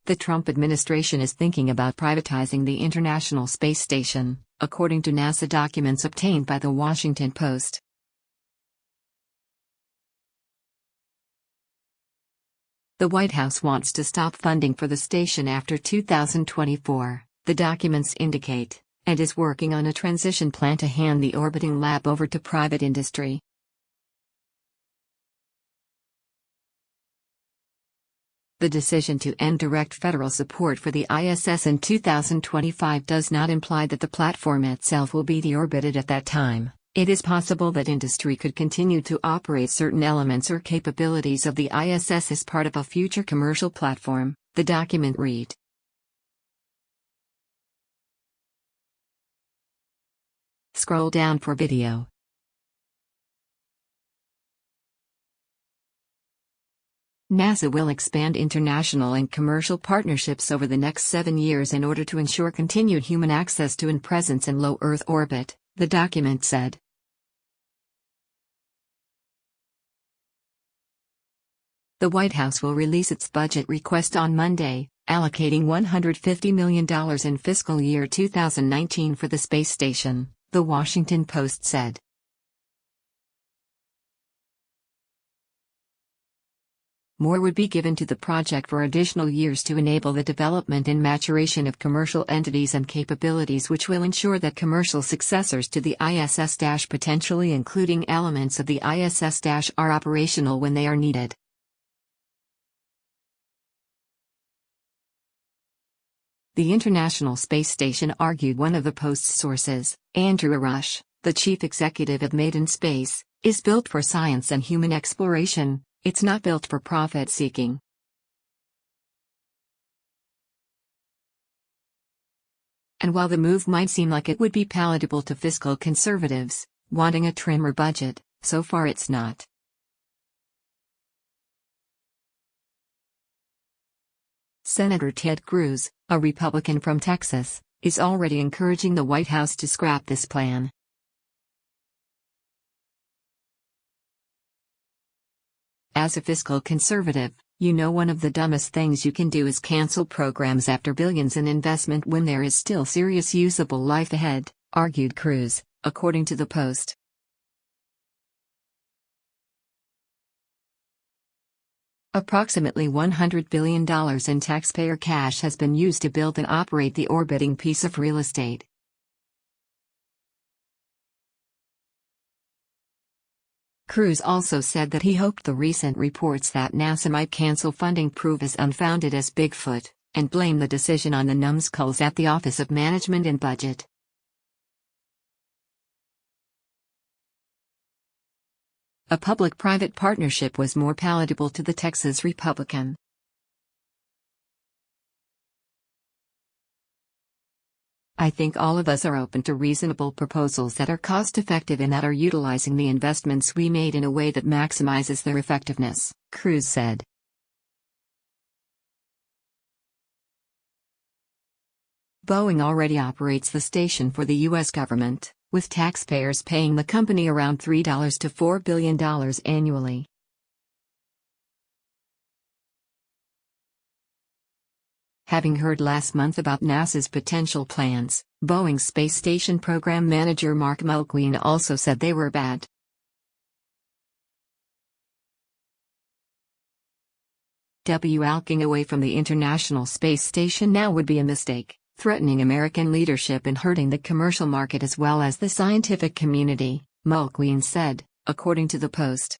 the Trump administration is thinking about privatizing the International Space Station, according to NASA documents obtained by The Washington Post. The White House wants to stop funding for the station after 2024, the documents indicate, and is working on a transition plan to hand the orbiting lab over to private industry. The decision to end direct federal support for the ISS in 2025 does not imply that the platform itself will be deorbited at that time. It is possible that industry could continue to operate certain elements or capabilities of the ISS as part of a future commercial platform, the document read. Scroll down for video. NASA will expand international and commercial partnerships over the next 7 years in order to ensure continued human access to and presence in low Earth orbit, the document said. The White House will release its budget request on Monday, allocating $150 million in fiscal year 2019 for the space station, The Washington Post said. More would be given to the project for additional years to enable the development and maturation of commercial entities and capabilities, which will ensure that commercial successors to the ISS- potentially including elements of the ISS- are operational when they are needed. The International Space Station, argued one of the Post's sources, Andrew Arash, the chief executive of Maiden Space, is built for science and human exploration. It's not built for profit-seeking. And while the move might seem like it would be palatable to fiscal conservatives, wanting a trimmer budget, so far it's not. Senator Ted Cruz, a Republican from Texas, is already encouraging the White House to scrap this plan. As a fiscal conservative, you know one of the dumbest things you can do is cancel programs after billions in investment when there is still serious usable life ahead, argued Cruz, according to the Post. Approximately $100 billion in taxpayer cash has been used to build and operate the orbiting piece of real estate. Cruz also said that he hoped the recent reports that NASA might cancel funding prove as unfounded as Bigfoot, and blame the decision on the numbskulls at the Office of Management and Budget. A public-private partnership was more palatable to the Texas Republican. I think all of us are open to reasonable proposals that are cost-effective and that are utilizing the investments we made in a way that maximizes their effectiveness, Cruz said. Boeing already operates the station for the U.S. government, with taxpayers paying the company around $3 to $4 billion annually. Having heard last month about NASA's potential plans, Boeing's space station program manager Mark Mulqueen also said they were bad. Walking away from the International Space Station now would be a mistake, threatening American leadership and hurting the commercial market as well as the scientific community, Mulqueen said, according to the Post.